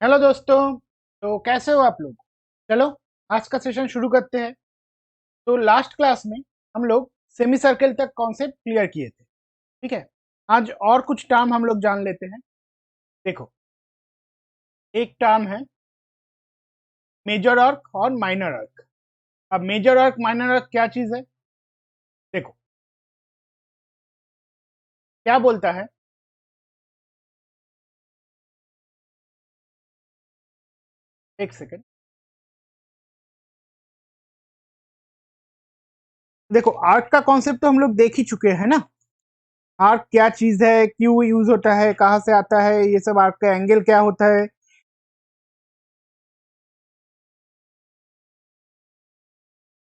Hello दोस्तों। तो कैसे हो आप लोग? चलो आज का सेशन शुरू करते हैं। तो लास्ट क्लास में हम लोग सेमी सर्कल तक कॉन्सेप्ट क्लियर किए थे। ठीक है। आज और कुछ टर्म हम लोग जान लेते हैं। देखो, एक टर्म है मेजर आर्क और माइनर आर्क। अब मेजर आर्क माइनर आर्क क्या चीज है? देखो क्या बोलता है। एक सेकेंड। देखो, आर्क का कॉन्सेप्ट तो हम लोग देख ही चुके हैं ना। आर्क क्या चीज है, क्यों यूज होता है, कहाँ से आता है, ये सब। आर्क का एंगल क्या होता है।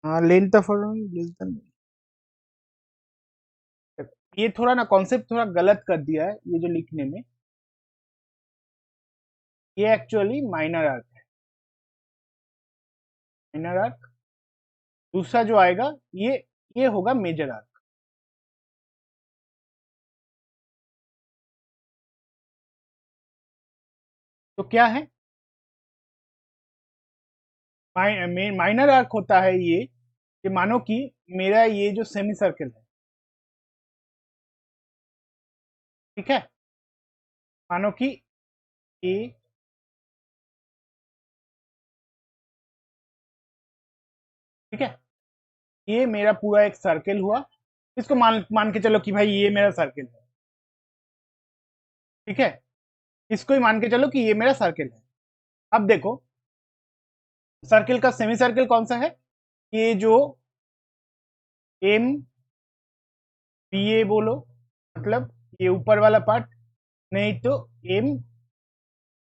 हाँ, लेंथ ऑफ ये थोड़ा ना कॉन्सेप्ट थोड़ा गलत कर दिया है ये जो लिखने में। ये एक्चुअली माइनर आर्क है। Minor arc. दूसरा जो आएगा ये होगा मेजर आर्क। तो क्या है? माइनर आर्क होता है ये कि मानो कि मेरा ये जो सेमी सर्कल है, ठीक है, मानो कि ये, ठीक है, ये मेरा पूरा एक सर्कल हुआ। इसको मान मान के चलो कि भाई ये मेरा सर्कल है। ठीक है, इसको ही मान के चलो कि ये मेरा सर्कल है। अब देखो, सर्कल का सेमी सर्कल कौन सा है? ये जो एम बी ए बोलो, मतलब ये ऊपर वाला पार्ट, नहीं तो एम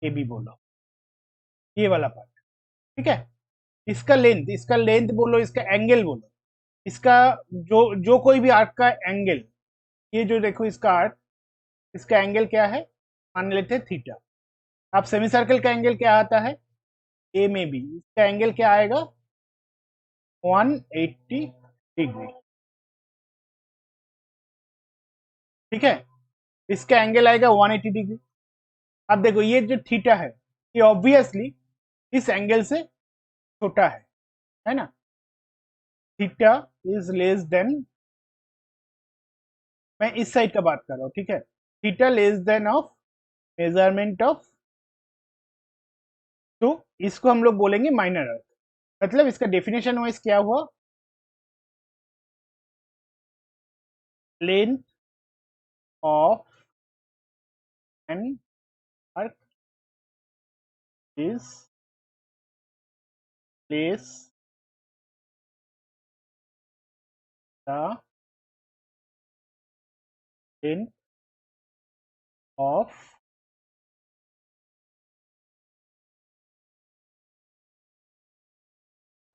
ए बी बोलो, ये वाला पार्ट। ठीक है। इसका लेंथ बोलो, इसका एंगल बोलो, इसका जो जो कोई भी आर्क का एंगल, ये जो देखो इसका आर्क, इसका एंगल क्या है? मान लेते हैं थीटा। अब सेमी सर्कल का एंगल क्या आता है? ए में बी, इसका एंगल क्या आएगा? 180 डिग्री। ठीक है, इसका एंगल आएगा 180 डिग्री। अब देखो ये जो थीटा है, ये ऑब्वियसली इस एंगल से छोटा है ना। थीटा इज लेस देन, मैं इस साइड का बात कर रहा हूँ, ठीक है। Theta less than of measurement of, तो इसको हम लोग बोलेंगे माइनर अर्थ। मतलब इसका डेफिनेशन वाइज क्या हुआ? Length of an earth is less the length of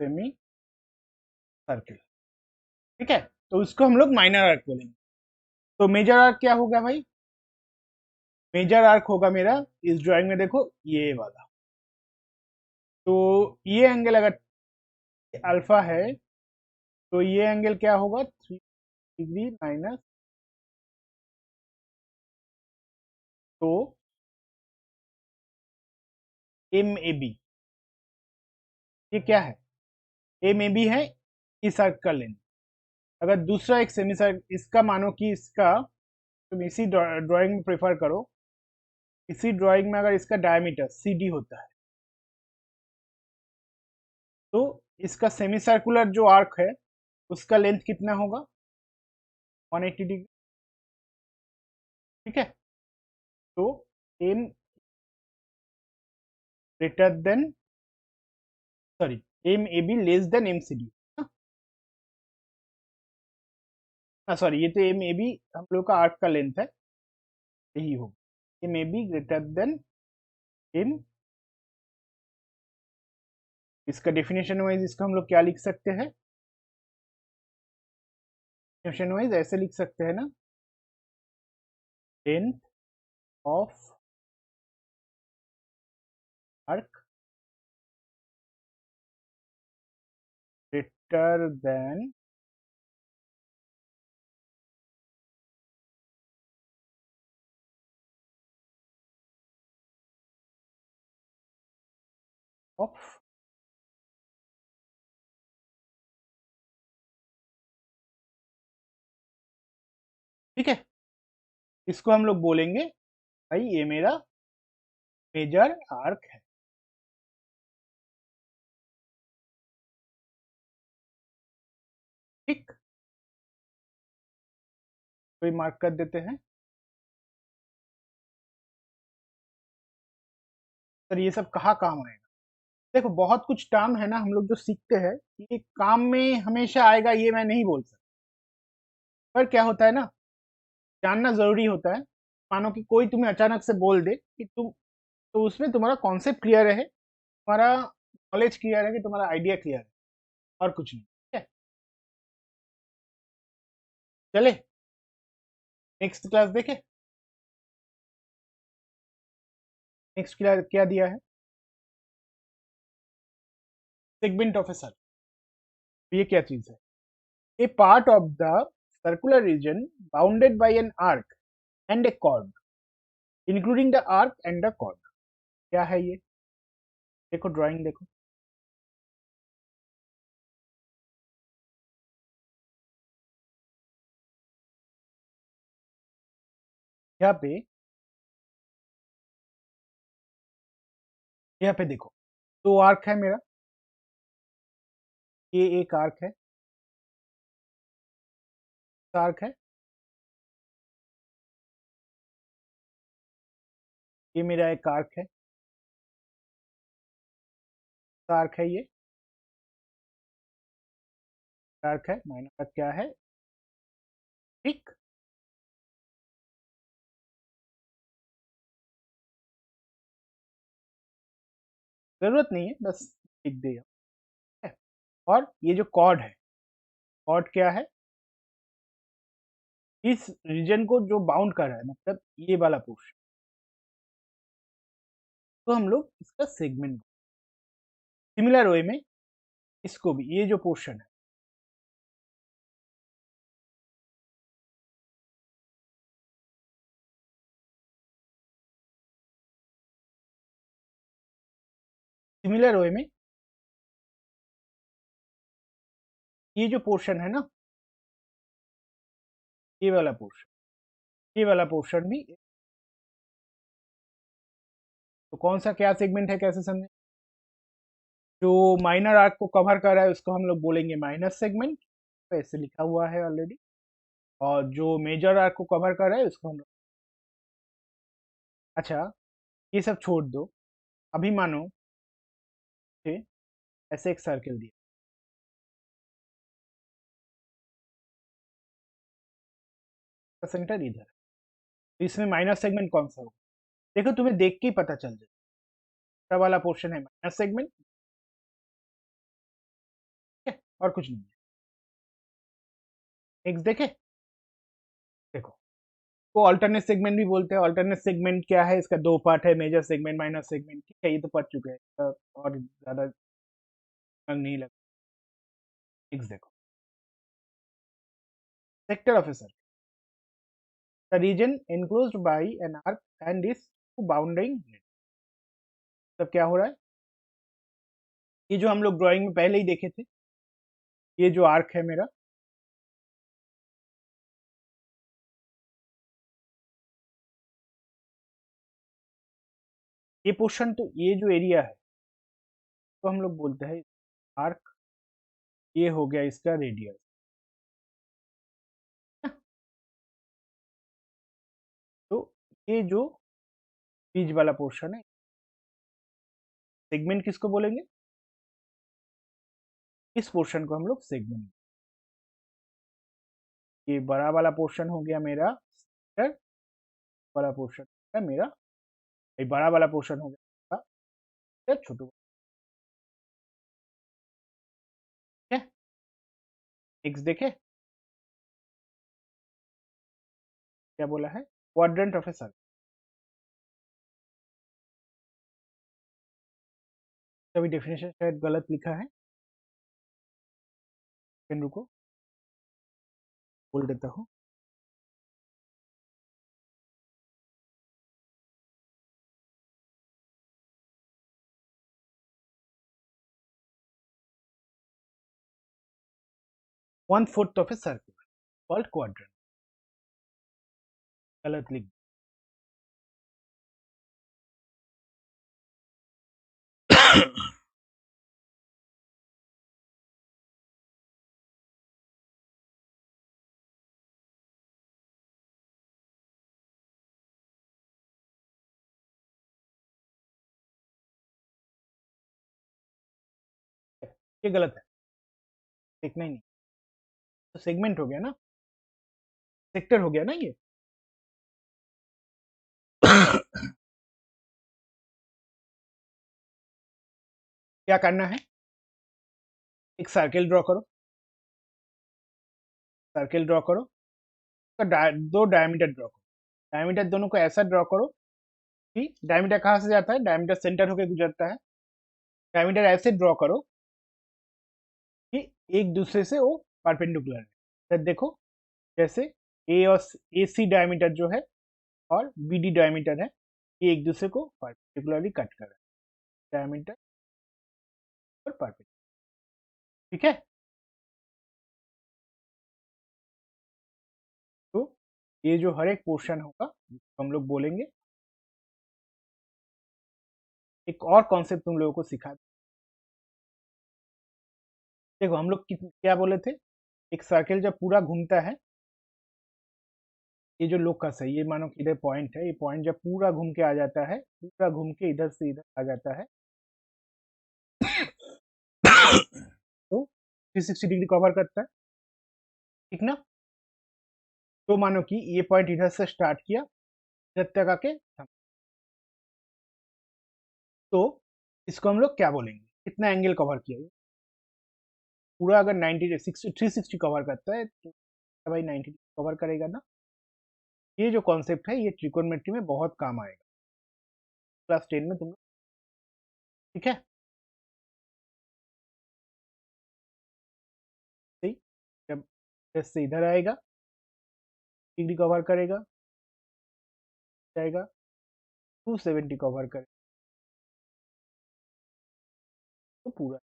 semi circle. ठीक है, तो उसको हम लोग माइनर आर्क बोलेंगे। तो मेजर आर्क क्या होगा भाई? मेजर आर्क होगा मेरा, इस ड्राइंग में देखो ये वाला। तो ये एंगल अगर अल्फा है, तो ये एंगल क्या होगा? 3 डिग्री माइनस। तो एम ए बी, ये क्या है? एम ए बी है इस आर्क का लेंथ। अगर दूसरा एक सेमी सर्कल, इसका मानो कि इसका, तुम इसी ड्राइंग में प्रेफर करो, इसी ड्राइंग में अगर इसका डायमीटर सी डी होता है, तो इसका सेमी सर्कुलर जो आर्क है उसका लेंथ कितना होगा? 180 डिग्री। ठीक है। तो M greater than, sorry, M A B less than M C D. हाँ सॉरी, ये तो एम ए बी हम लोग का आर्क का लेंथ है, यही होगा M A B greater than M. इसका डेफिनेशन वाइज इसको हम लोग क्या लिख सकते हैं? डेफिनेशन वाइज ऐसे लिख सकते हैं ना, length of arc greater than of, ठीक है, इसको हम लोग बोलेंगे भाई ये मेरा मेजर आर्क है। ठीक, कोई मार्क कर देते हैं। सर ये सब कहाँ काम आएगा? देखो बहुत कुछ टर्म है ना हम लोग जो सीखते हैं, ये काम में हमेशा आएगा ये मैं नहीं बोल सकता, पर क्या होता है ना, जानना जरूरी होता है। मानो कि कोई तुम्हें अचानक से बोल दे कि तुम, तो उसमें तुम्हारा कॉन्सेप्ट क्लियर है, तुम्हारा नॉलेज क्लियर है, कि तुम्हारा आइडिया क्लियर है, और कुछ नहीं, ठीक है। चले नेक्स्ट क्लास देखे। नेक्स्ट क्लास क्या दिया है? Segment of a circle. ये क्या चीज है? A part of the circular region bounded by an arc and a chord, including the arc and the chord. क्या है ये? देखो ड्राइंग देखो। यहाँ पे, यहाँ पे देखो, दो आर्क है मेरा, ये एक आर्क है, आर्क है, ये मेरा एक आर्क है, आर्क है, ये आर्क है, माइनर आर्क क्या है? ठीक, जरूरत नहीं है, बस लिख दिया है। और ये जो कॉर्ड है, कॉर्ड क्या है? इस रीजन को जो बाउंड कर रहा है, मतलब ये वाला पोर्शन, तो हम लोग इसका सेगमेंट। सिमिलर वे में इसको भी, ये जो पोर्शन है, सिमिलर वे में ये जो पोर्शन है ना, ये वाला पोर्शन, ये वाला पोर्शन भी, तो कौन सा क्या सेगमेंट है, कैसे समझे? जो माइनर आर्क को कवर कर रहा है उसको हम लोग बोलेंगे माइनस सेगमेंट, तो ऐसे लिखा हुआ है ऑलरेडी। और जो मेजर आर्क को कवर कर रहा है उसको हम लोग, अच्छा ये सब छोड़ दो, अभी मानो कि ऐसे एक सर्कल दिया, सेंटर इधर है, तो इसमें माइनस सेगमेंट कौन सा होगा? देखो तुम्हें देख के ही पता चल जाए, छोटा वाला पोर्शन है माइनस सेगमेंट, ठीक है, और कुछ नहीं है। नेक्स्ट देखे, देखो, को अल्टरनेट सेगमेंट भी बोलते हैं। अल्टरनेट सेगमेंट क्या है? इसका दो पार्ट है, मेजर सेगमेंट, माइनर सेगमेंट, ठीक है, ये तो पढ़ चुके हैं, और ज्यादा रंग नहीं लगा। नेक्स्ट देखो, sector of a circle, the region enclosed by an arc and its two bounding lines। तब क्या हो रहा है? ये जो हम लोग ड्राइंग में पहले ही देखे थे, ये जो आर्क है मेरा, ये पोर्शन, तो ये जो एरिया है तो हम लोग बोलते हैं आर्क, ये हो गया इसका रेडियस। तो ये जो बीच वाला पोर्शन है, सेगमेंट किसको बोलेंगे? इस पोर्शन को हम लोग सेगमेंट, ये बड़ा वाला पोर्शन हो गया मेरा सेक्टर, बड़ा पोर्शन है मेरा, ये बड़ा वाला पोर्शन हो गया छोटू, ठीक है। नेक्स्ट देखे, क्या बोला है? क्वाड्रेंट ऑफ ए सर्कल, अभी डेफिनेशन शायद गलत लिखा है, लेकिन रुको बोल देता हूँ। 1/4 of a circle called quadrant. गलत लिख ये गलत है, देखना ही नहीं। तो सेगमेंट हो गया ना, सेक्टर हो गया ना ये। क्या करना है, एक सर्किल ड्रॉ करो, सर्किल ड्रॉ करो, दो डायमीटर ड्रॉ करो। डायमीटर दोनों को ऐसा ड्रॉ करो कि डायमीटर कहाँ से जाता है, डायमीटर सेंटर होकर गुजरता है। डायमीटर ऐसे ड्रॉ करो कि एक दूसरे से वो परपेंडिकुलर है। तो देखो, जैसे ए और ए सी डायमीटर जो है और बी डी डायमीटर है, ये एक दूसरे को परपेंडिकुलरली कट कर रहा है, डायमीटर और परपेंडिकुलर। ठीक है, तो ये जो हर एक पोर्शन होगा हम लोग बोलेंगे। एक और कॉन्सेप्ट तुम लोगों को सिखा, देखो हम लोग क्या बोले थे, एक सर्किल जब पूरा घूमता है, ये जो लोकस है, ये मानो कि इधर पॉइंट है, ये पॉइंट जब पूरा घूम के आ जाता है, पूरा घूम के इधर से इधर आ जाता है, तो 360 डिग्री कवर करता है, ठीक ना। तो मानो कि ये पॉइंट इधर से स्टार्ट किया, इधर तक आके थम। तो इसको हम लोग क्या बोलेंगे, कितना एंगल कवर किया ये पूरा, अगर 90 360 कवर करता है तो भाई 90 कवर करेगा ना। ये जो कॉन्सेप्ट है ये ट्रिकोनमेट्री में बहुत काम आएगा, क्लास 10 में तुम लोग, ठीक है। सही, जब इधर से इधर आएगा, डिग्री कवर करेगा, जाएगा 270 कवर करेगा, तो पूरा,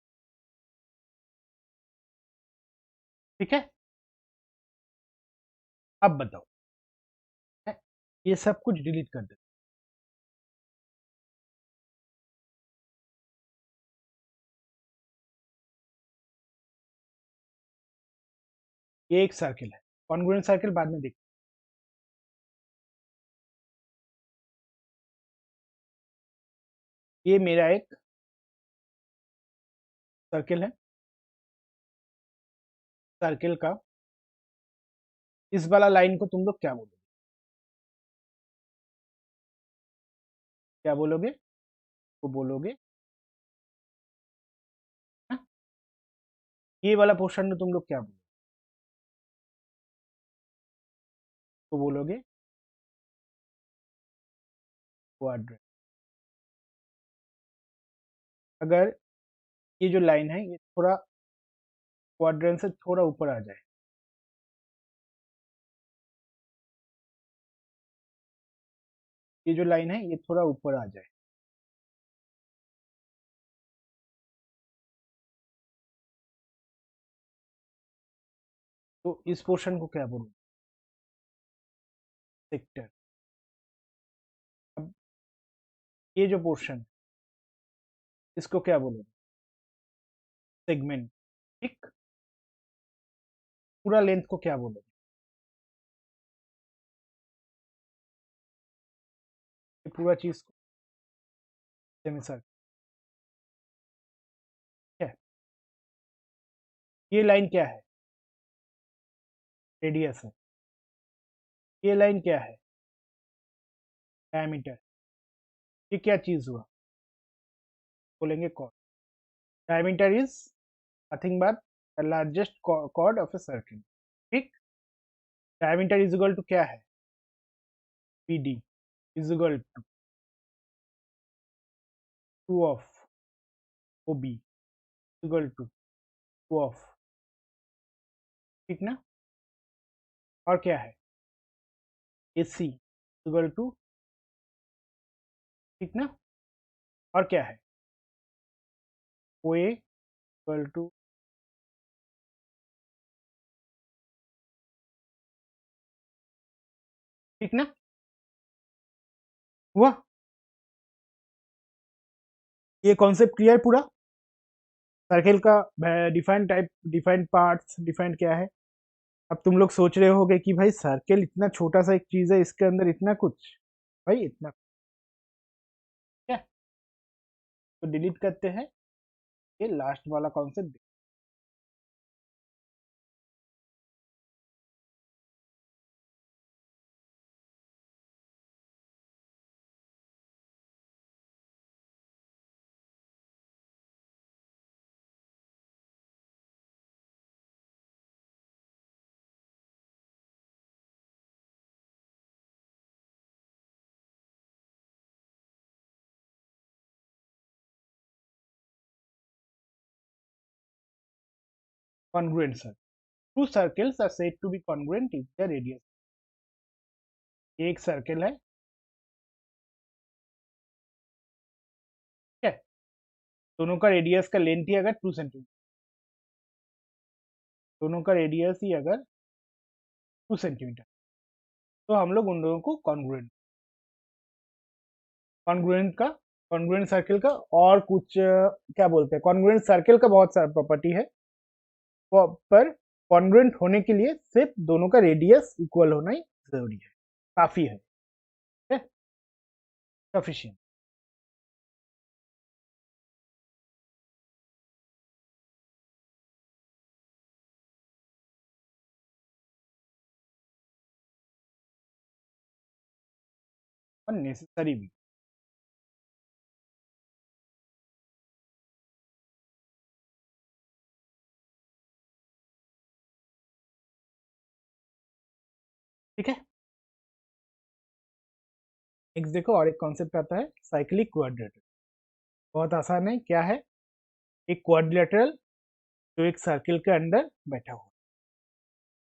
ठीक है। अब बताओ, है? ये सब कुछ डिलीट कर दे, ये एक सर्किल है, कॉन्ग्रुएंट सर्किल बाद में देख। ये मेरा एक सर्किल है, सर्किल का इस वाला लाइन को तुम लोग क्या बोलोगे, क्या बोलोगे, वो बोलोगे ना? ये वाला पोर्शन में तुम लोग क्या बोलोगे, तो बोलोगे क्वाड्रेंट। अगर ये जो लाइन है ये थोड़ा क्वाड्रेंट से थोड़ा ऊपर आ जाए, ये जो लाइन है ये थोड़ा ऊपर आ जाए, तो इस पोर्शन को क्या बोलोगे, सेक्टर। अब ये जो पोर्शन, इसको क्या बोलोगे, सेगमेंट, ठीक। पूरा लेंथ को क्या बोलोगे, ये पूरा चीज को सेमी सर्कल, है। ये लाइन क्या है, रेडियस है। ये लाइन क्या है, डायमीटर। ये क्या चीज हुआ, बोलेंगे chord. Diameter is nothing but the largest chord of a circle, ठीक। डायमीटर इज इक्वल टू क्या है, P D is equal to 2 of O B equal to 2 of, ठीक ना। और क्या है, ए सी इक्वल टू, ठीक ना। और क्या है, ओ ए इक्वल टू ठीक ना? हुआ? ये कॉन्सेप्ट क्लियर पूरा? सर्किल का defined type, defined parts, defined क्या है। अब तुम लोग सोच रहे होगे कि भाई सर्किल इतना छोटा सा एक चीज है, इसके अंदर इतना कुछ। भाई इतना क्या? तो डिलीट करते हैं, ये लास्ट वाला concept. Congruent circle, two circles are said to be congruent if the radius. ये एक सर्किल है, ठीक है। दोनों का रेडियस का लेंथ ही अगर 2 सेंटीमीटर, दोनों का रेडियस ही अगर 2 सेंटीमीटर, तो हम लोग उन दोनों को कॉन्ग्रुएंट, कॉन्ग्रुएंट का, कॉन्ग्रुएंट सर्किल का और कुछ क्या बोलते हैं, कॉन्ग्रुएंट सर्किल का बहुत सारा प्रॉपर्टी है। पर कॉन्ग्रुएंट होने के लिए सिर्फ दोनों का रेडियस इक्वल होना ही जरूरी है, काफी है, ठीक है, सफिशिएंट। और नेसेसरी भी। ठीक है। नेक्स्ट देखो, और एक कॉन्सेप्ट आता है साइक्लिक क्वाड्रेटर। बहुत आसान है, क्या है? एक क्वाड्रिलेटरल जो एक सर्किल के अंदर बैठा हुआ,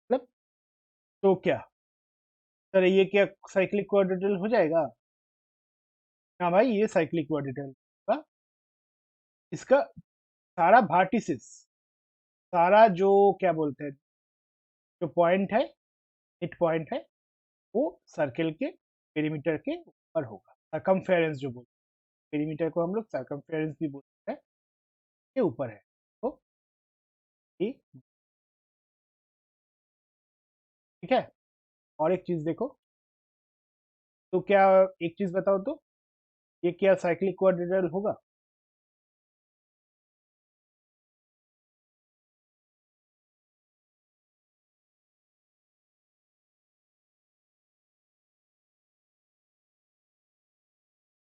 मतलब, तो क्या सर, ये क्या साइक्लिक क्वाड्रेटरल हो जाएगा? हाँ भाई, ये साइक्लिक क्वाड्रेटरल का, इसका सारा वर्टिसेस, सारा जो क्या बोलते हैं, जो पॉइंट है, हिट पॉइंट है, वो सर्किल के पेरीमीटर के ऊपर होगा। सरकमफेरेंस जो बोलते हैं, पेरीमीटर को हम लोग सरकमफेरेंस भी बोलते हैं, के ऊपर है। तो ये ठीक है। और एक चीज देखो, तो क्या, एक चीज बताओ तो, ये क्या साइक्लिक क्वाड्रिलेटरल होगा?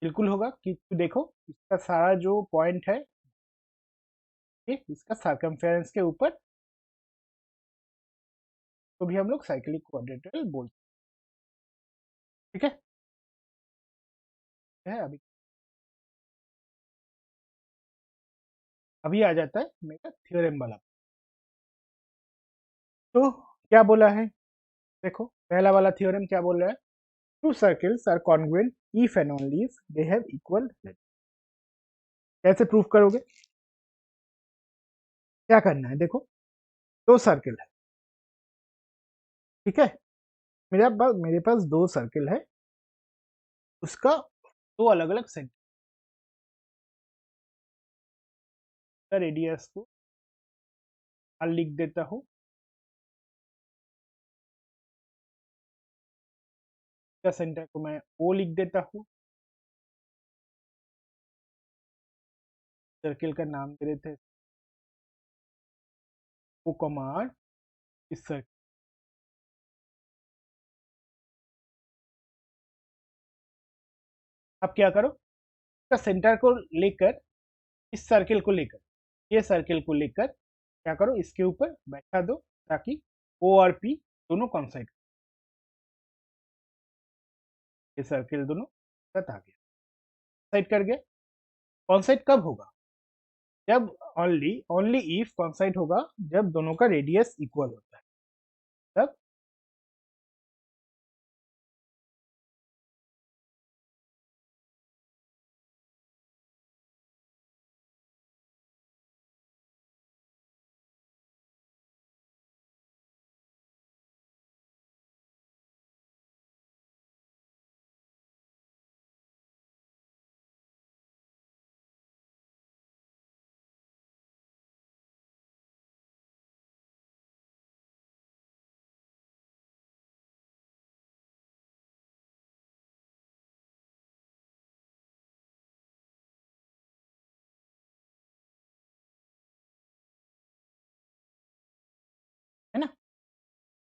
बिल्कुल होगा, कि देखो इसका सारा जो पॉइंट है, ये इसका सरकमफेरेंस के ऊपर, तो भी हम लोग साइक्लिक क्वाड्रिलेटरल बोलते हैं, ठीक है। अभी अभी आ जाता है मेरा थ्योरम वाला। तो क्या बोला है, देखो पहला वाला थ्योरम क्या बोल रहा है, two circles are congruent if and only if they have equal length. कैसे प्रूफ करोगे? क्या करना है, देखो दो सर्किल है, ठीक है, मेरे पास दो सर्किल है, उसका दो अलग अलग सेंटर का रेडियस को लिख देता हूँ, का सेंटर को मैं ओ लिख देता हूँ, सर्किल का नाम दे देते हैं ओ कमार, इस सर्किल। अब क्या करो, इसका सेंटर को लेकर, इस सर्किल को लेकर, ये सर्किल को लेकर क्या करो, इसके ऊपर बैठा दो, ताकि ओ और पी दोनों कॉन्साइड, ये सर्किल दोनों साथ आ गया, साइड कर गया। कॉन्साइड कब होगा? जब ओनली ओनली इफ कॉन्साइड होगा, जब दोनों का रेडियस इक्वल होता है, तब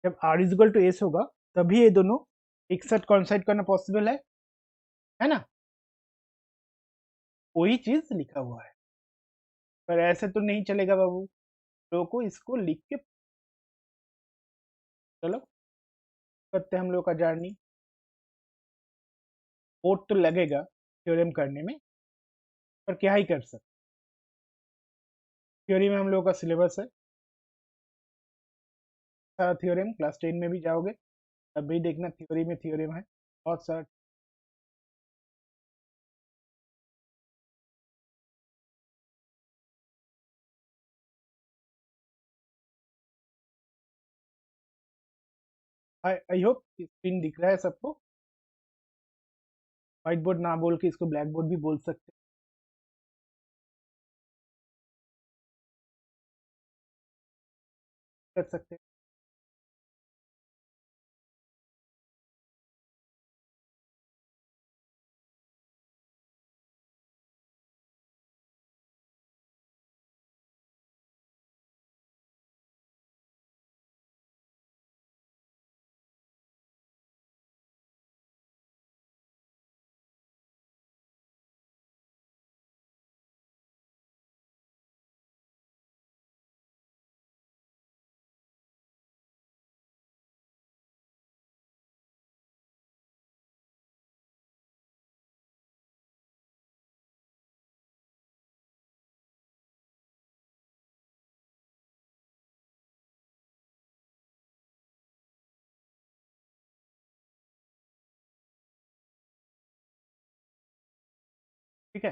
जब r is equal to S होगा तभी ये दोनों एक साथ कॉन्साइड करना पॉसिबल है ना? वही चीज लिखा हुआ है, पर ऐसे तो नहीं चलेगा बाबू, लोगों को इसको लिख के चलो करते हैं हम लोग का जर्नी। वोट तो लगेगा थ्योरम करने में, पर क्या ही कर सकते। थ्योरी में हम लोग का सिलेबस है सारा थ्योरम, क्लास 10 में भी जाओगे तब भी देखना थ्योरी में थ्योरम है बहुत सारा। आई होप स्क्रीन दिख रहा है सबको। व्हाइट बोर्ड ना बोल के इसको ब्लैक बोर्ड भी बोल सकते कर सकते हैं। ठीक है,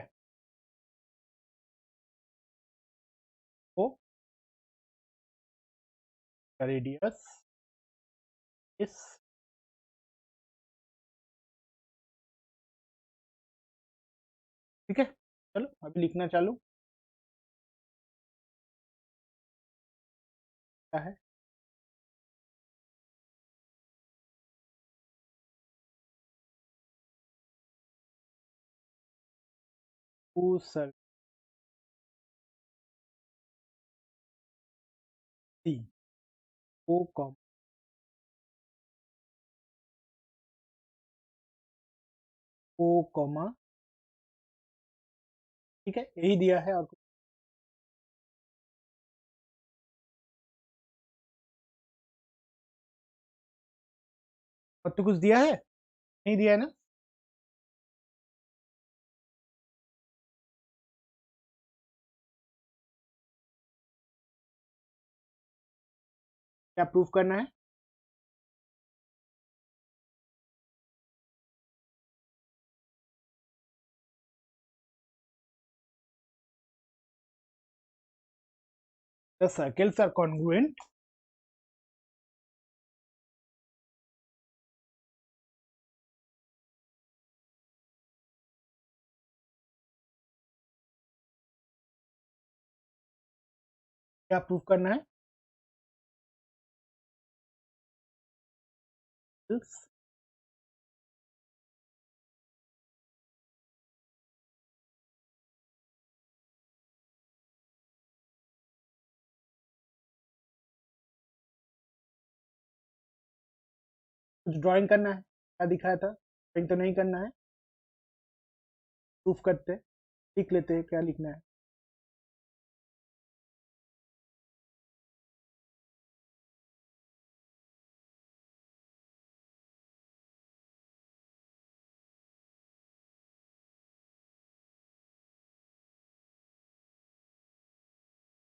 तो रेडियस इस, ठीक है चलो अभी लिखना चालू। क्या है? सर सी ओ कॉम ओ कॉमा, ठीक है यही दिया है और तो कुछ दिया है नहीं दिया है ना? क्या प्रूफ करना है? द सर्कल्स आर कॉन्ग्रुएंट, क्या प्रूफ करना है? कुछ ड्राइंग करना है, क्या दिखाया था? ड्राइंग तो नहीं करना है, प्रूफ करते लिख लेते हैं क्या लिखना है।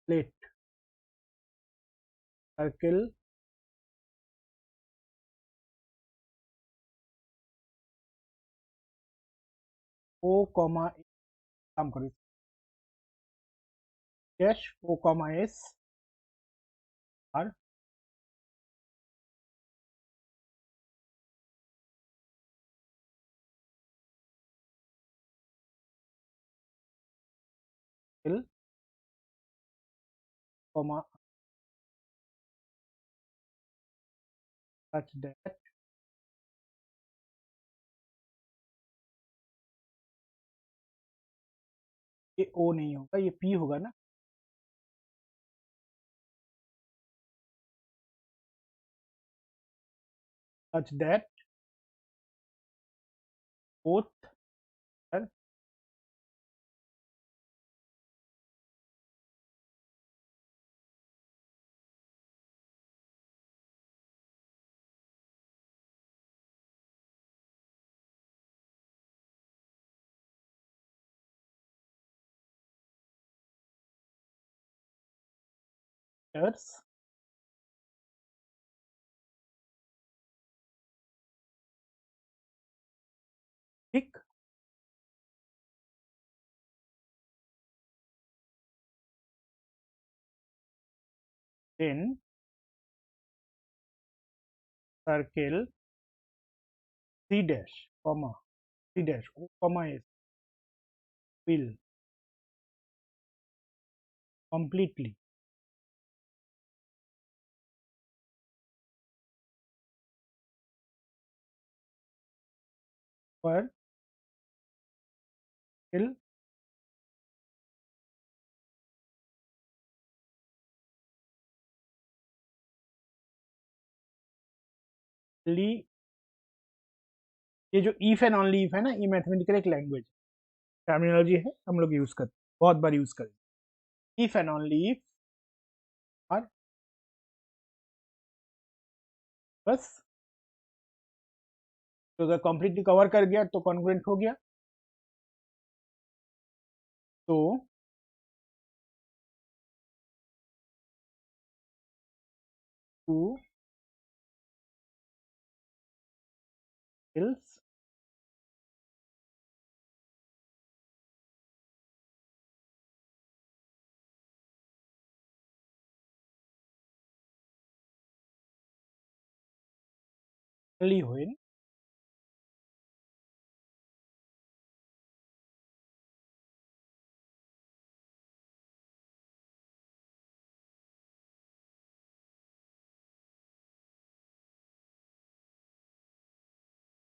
प्लेट सर्किल ओ कॉमा, काम करो dash O comma S R L comma such that, ये ओ नहीं होगा ये पी होगा ना? such that both are vectors ठीक। then circle C dash comma C dash O comma S will completely per till ली। ये जो इफ एंड ऑनली इफ है ना, ये मैथमेटिकल एक लैंग्वेज टर्मिनोलॉजी है, हम लोग यूज करते हैं, बहुत बार यूज करें। इफ एंड ऑनली इफ और बस, तो अगर कंप्लीटली कवर कर गया तो कॉन्ग्रुएंट हो गया। तो टू एल्स only when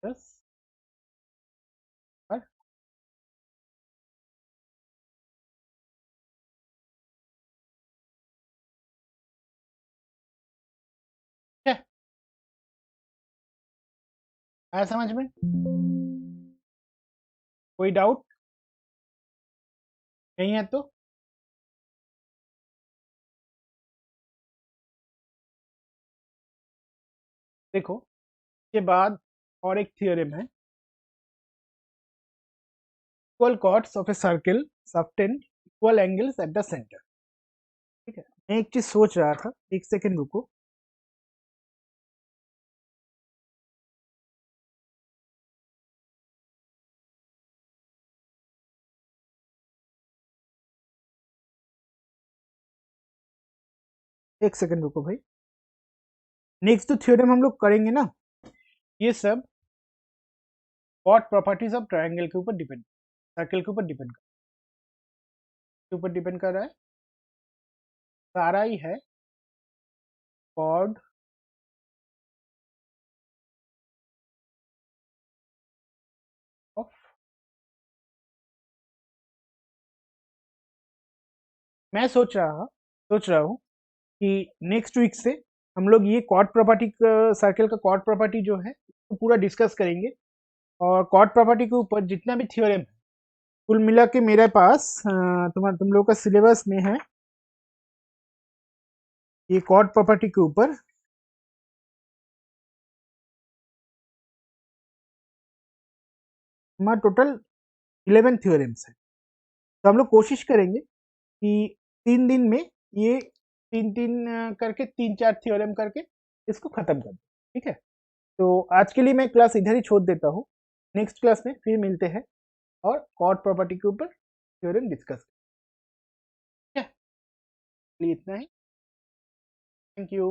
बस और क्या आया समझ में? कोई डाउट नहीं है तो देखो, के बाद और एक थियोरेम है, equal chords of a circle subtend equal angles at the centre. ठीक है, मैं एक चीज सोच रहा था, एक सेकंड रुको। एक सेकंड रुको भाई। नेक्स्ट जो थ्योरम हम लोग करेंगे ना, ये सब कॉट प्रॉपर्टीज ऑफ ट्रायंगल के ऊपर डिपेंड, सर्किल के ऊपर डिपेंड के ऊपर डिपेंड कर रहा है, सारा ही है कॉड ऑफ। मैं सोच रहा हूँ कि नेक्स्ट वीक से हम लोग ये कॉर्ड प्रॉपर्टी, सर्किल का कॉर्ड प्रॉपर्टी जो है तो पूरा डिस्कस करेंगे, और कॉर्ड प्रॉपर्टी के ऊपर जितना भी थ्योरम है, कुल मिला के मेरे पास तुम लोग का सिलेबस में है ये कॉर्ड प्रॉपर्टी के ऊपर हमारा टोटल 11 थ्योरम्स है। तो हम लोग कोशिश करेंगे कि 3 दिन में ये तीन तीन करके 3-4 थ्योरम करके इसको खत्म कर दें। ठीक है, तो आज के लिए मैं क्लास इधर ही छोड़ देता हूँ, नेक्स्ट क्लास में फिर मिलते हैं और कॉर्ड प्रॉपर्टी के ऊपर थ्योरम डिस्कस। ठीक है, इतना ही। Thank you.